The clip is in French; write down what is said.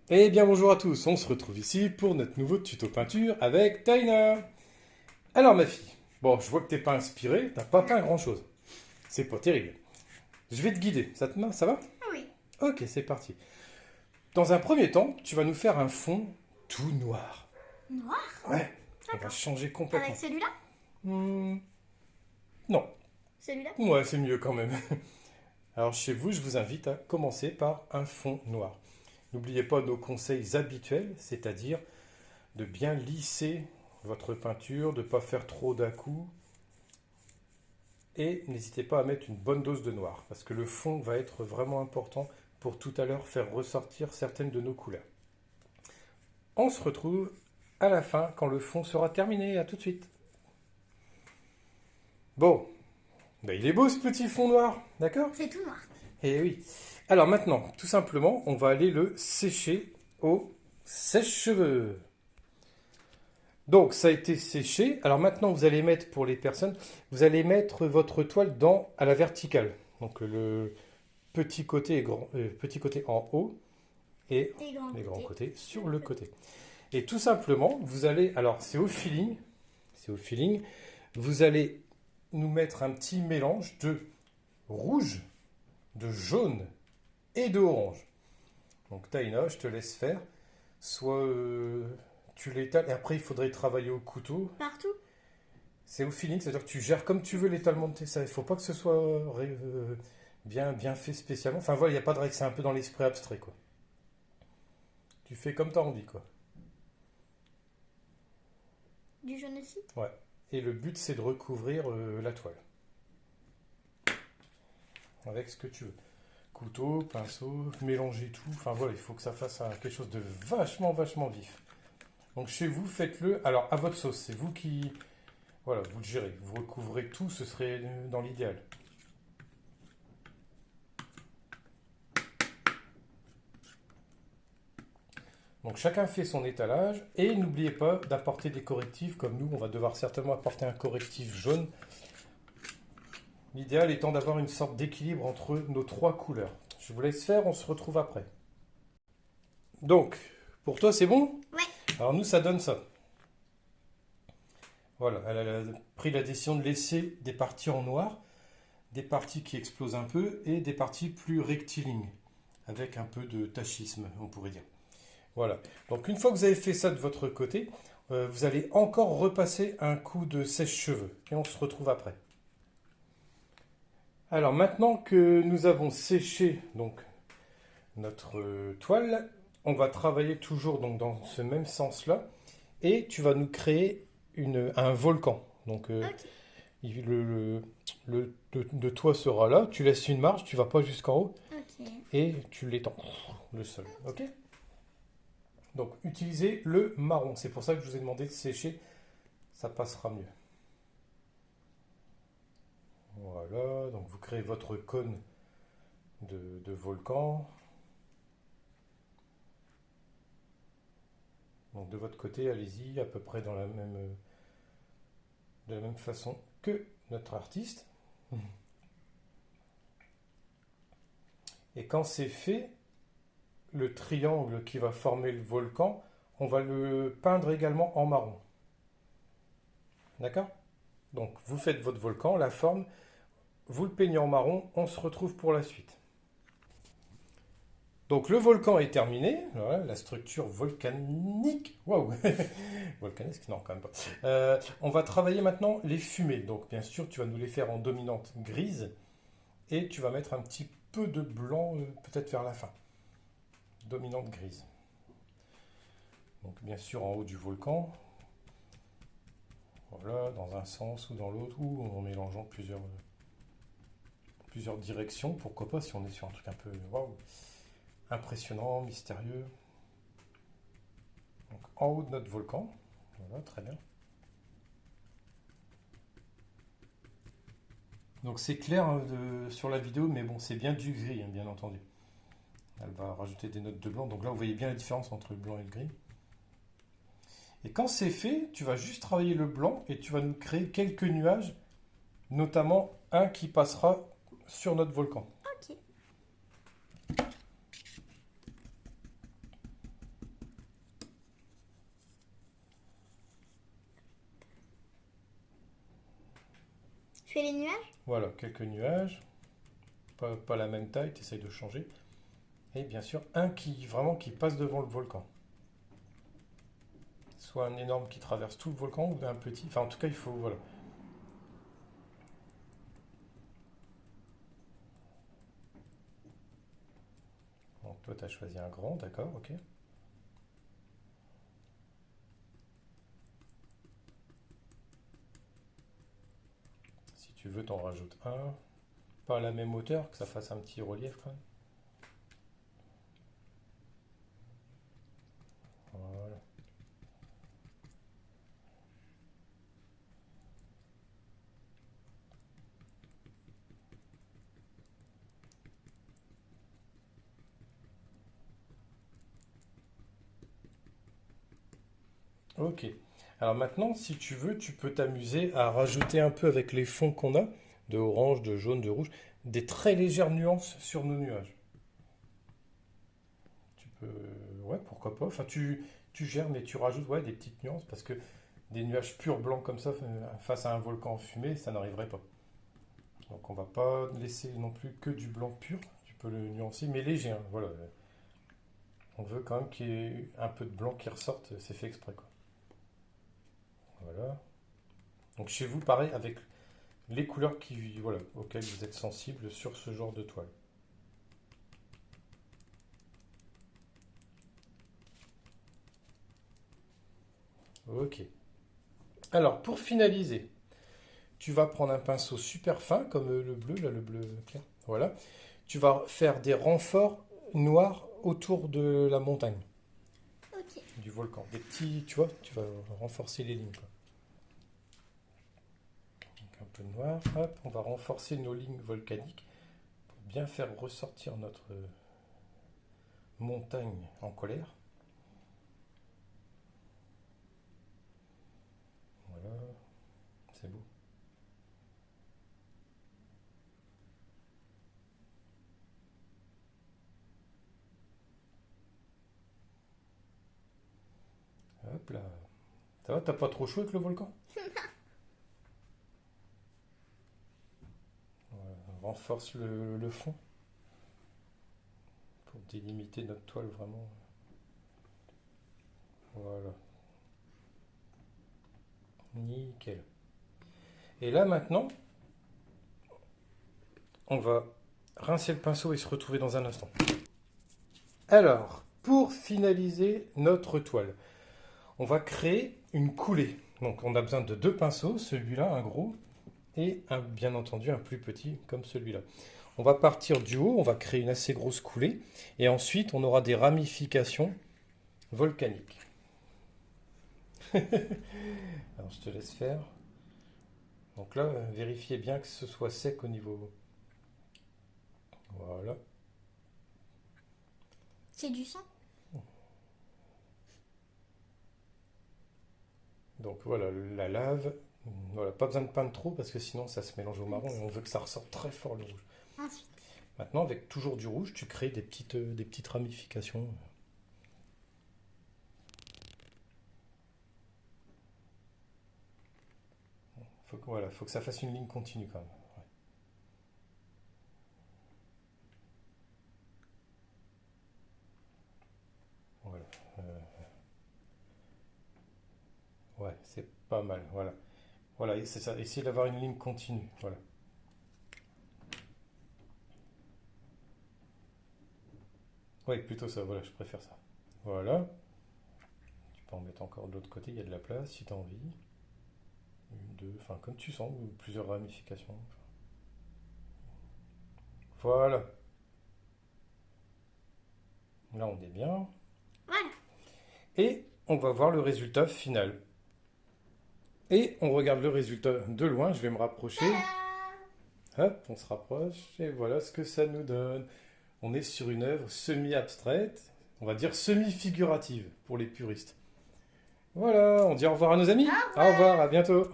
Eh bien bonjour à tous, on se retrouve ici pour notre nouveau tuto peinture avec Taina. Alors ma fille, bon je vois que t'es pas inspirée, t'as pas peint grand chose. C'est pas terrible. Je vais te guider, ça va? Oui. Ok, c'est parti. Dans un premier temps, tu vas nous faire un fond tout noir. Noir? Ouais, on va D'accord. changer Avec complètement. celui-là? Hmm, non, Celui-là? ouais c'est mieux quand même. Alors chez vous, je vous invite à commencer par un fond noir. N'oubliez pas nos conseils habituels, c'est-à-dire de bien lisser votre peinture, de ne pas faire trop d'un coup. Et n'hésitez pas à mettre une bonne dose de noir, parce que le fond va être vraiment important pour tout à l'heure faire ressortir certaines de nos couleurs. On se retrouve à la fin quand le fond sera terminé. À tout de suite. Bon, ben il est beau ce petit fond noir, d'accord? C'est tout noir. Eh oui. Alors maintenant, tout simplement, on va aller le sécher au sèche-cheveux. Donc ça a été séché. Alors maintenant vous allez mettre pour les personnes, vous allez mettre votre toile à la verticale. Donc le petit côté en haut et Et grand les grands côté. côtés Sur sur le le côté. côté. Et tout simplement, vous allez, alors c'est au feeling, vous allez nous mettre un petit mélange de rouge, de jaune et de orange. Donc Taïna, je te laisse faire. Soit tu l'étales et après il faudrait travailler au couteau. Partout? C'est au feeling, c'est-à-dire que tu gères comme tu veux l'étalement de tes salades. Il ne faut pas que ce soit bien fait spécialement. Enfin voilà, il n'y a pas de règle, c'est un peu dans l'esprit abstrait quoi. Tu fais comme tu as envie quoi. Du jaune aussi? Ouais. Et le but c'est de recouvrir la toile. Avec ce que tu veux. Couteau, pinceau, mélanger tout. Enfin voilà, il faut que ça fasse quelque chose de vachement vif. Donc chez vous, faites-le. Alors à votre sauce, c'est vous qui. Voilà, vous le gérez. Vous recouvrez tout, ce serait dans l'idéal. Donc chacun fait son étalage et n'oubliez pas d'apporter des correctifs comme nous, on va devoir certainement apporter un correctif jaune. L'idéal étant d'avoir une sorte d'équilibre entre nos trois couleurs. Je vous laisse faire, on se retrouve après. Donc, pour toi c'est bon? Ouais. Alors nous ça donne ça. Voilà, elle a pris la décision de laisser des parties en noir, des parties qui explosent un peu et des parties plus rectilignes, avec un peu de tachisme, on pourrait dire. Voilà. Donc une fois que vous avez fait ça de votre côté, vous allez encore repasser un coup de sèche-cheveux. Et on se retrouve après. Alors maintenant que nous avons séché donc, notre toile, on va travailler toujours donc, dans ce même sens-là. Et tu vas nous créer un volcan. Donc Ok. le toit sera là. Tu laisses une marge, tu vas pas jusqu'en haut. Ok. Et tu l'étends, le sol. Ok? Donc utilisez le marron. C'est pour ça que je vous ai demandé de sécher. Ça passera mieux. Voilà. Donc vous créez votre cône de volcan. Donc de votre côté, allez-y à peu près de la même façon que notre artiste. Et quand c'est fait, le triangle qui va former le volcan, on va le peindre également en marron. D'accord? Donc vous faites votre volcan, la forme, vous le peignez en marron, on se retrouve pour la suite. Donc le volcan est terminé, voilà, la structure volcanique, waouh, volcanesque, non quand même pas. On va travailler maintenant les fumées, donc bien sûr tu vas nous les faire en dominante grise et tu vas mettre un petit peu de blanc peut-être vers la fin, dominante grise. Donc bien sûr en haut du volcan, voilà, dans un sens ou dans l'autre, ou en mélangeant plusieurs directions, pourquoi pas si on est sur un truc un peu waouh, impressionnant, mystérieux. Donc en haut de notre volcan, voilà, très bien. Donc c'est clair hein, sur la vidéo, mais bon, c'est bien du gris, hein, bien entendu. Elle va rajouter des notes de blanc, donc là vous voyez bien la différence entre le blanc et le gris. Et quand c'est fait, tu vas juste travailler le blanc et tu vas nous créer quelques nuages, notamment un qui passera sur notre volcan. Ok. Tu fais les nuages? Voilà, quelques nuages. Pas la même taille, tu essayes de changer. Et bien sûr, un qui passe devant le volcan. Soit un énorme qui traverse tout le volcan ou un petit. Enfin, en tout cas, il faut. Voilà. Donc, toi, tu as choisi un grand, d'accord, ok. Si tu veux, t'en rajoutes un. Pas à la même hauteur, que ça fasse un petit relief quand même. Voilà. Ok. Alors maintenant, si tu veux, tu peux t'amuser à rajouter un peu avec les fonds qu'on a, de orange, de jaune, de rouge, des très légères nuances sur nos nuages. Tu peux, ouais, pourquoi pas. Enfin, tu gères, mais tu rajoutes, ouais, des petites nuances parce que des nuages purs blancs comme ça face à un volcan en fumée, ça n'arriverait pas. Donc on va pas laisser non plus que du blanc pur. Tu peux le nuancer, mais léger, hein, voilà. On veut quand même qu'il y ait un peu de blanc qui ressorte. C'est fait exprès, quoi. Voilà. Donc chez vous, pareil, avec les couleurs voilà, auxquelles vous êtes sensible sur ce genre de toile. Ok. Alors, pour finaliser, tu vas prendre un pinceau super fin, comme le bleu, là, le bleu clair. Voilà. Tu vas faire des renforts noirs autour de la montagne, Ok. du volcan. Des petits, tu vois, tu vas renforcer les lignes, quoi. Donc, un peu noir. Hop, on va renforcer nos lignes volcaniques pour bien faire ressortir notre montagne en colère. Voilà, c'est beau. Hop là. Ça va, t'as pas trop chaud avec le volcan? Voilà, on renforce le fond pour délimiter notre toile vraiment. Voilà, nickel. Et là maintenant, on va rincer le pinceau et se retrouver dans un instant. Alors, pour finaliser notre toile, on va créer une coulée. Donc on a besoin de deux pinceaux, celui-là, un gros, et bien entendu un plus petit comme celui-là. On va partir du haut, on va créer une assez grosse coulée, et ensuite on aura des ramifications volcaniques. Alors je te laisse faire. Donc là, vérifiez bien que ce soit sec au niveau. Voilà. C'est du sang? Donc voilà, la lave. Voilà, pas besoin de peindre trop parce que sinon ça se mélange au marron et on veut que ça ressorte très fort le rouge. Ensuite. Maintenant, avec toujours du rouge, tu crées des petites ramifications. Voilà, faut que ça fasse une ligne continue quand même. Ouais. Voilà. Ouais, c'est pas mal. Voilà. Voilà, c'est ça. Essayez d'avoir une ligne continue. Voilà. Oui, plutôt ça. Voilà, je préfère ça. Voilà. Tu peux en mettre encore de l'autre côté, il y a de la place si tu as envie. Une, deux, enfin comme tu sens, ou plusieurs ramifications. Voilà. Là, on est bien. Voilà. Et on va voir le résultat final. Et on regarde le résultat de loin. Je vais me rapprocher. Hop, on se rapproche. Et voilà ce que ça nous donne. On est sur une œuvre semi-abstraite, on va dire semi-figurative pour les puristes. Voilà, on dit au revoir à nos amis. Au revoir. Au revoir, à bientôt.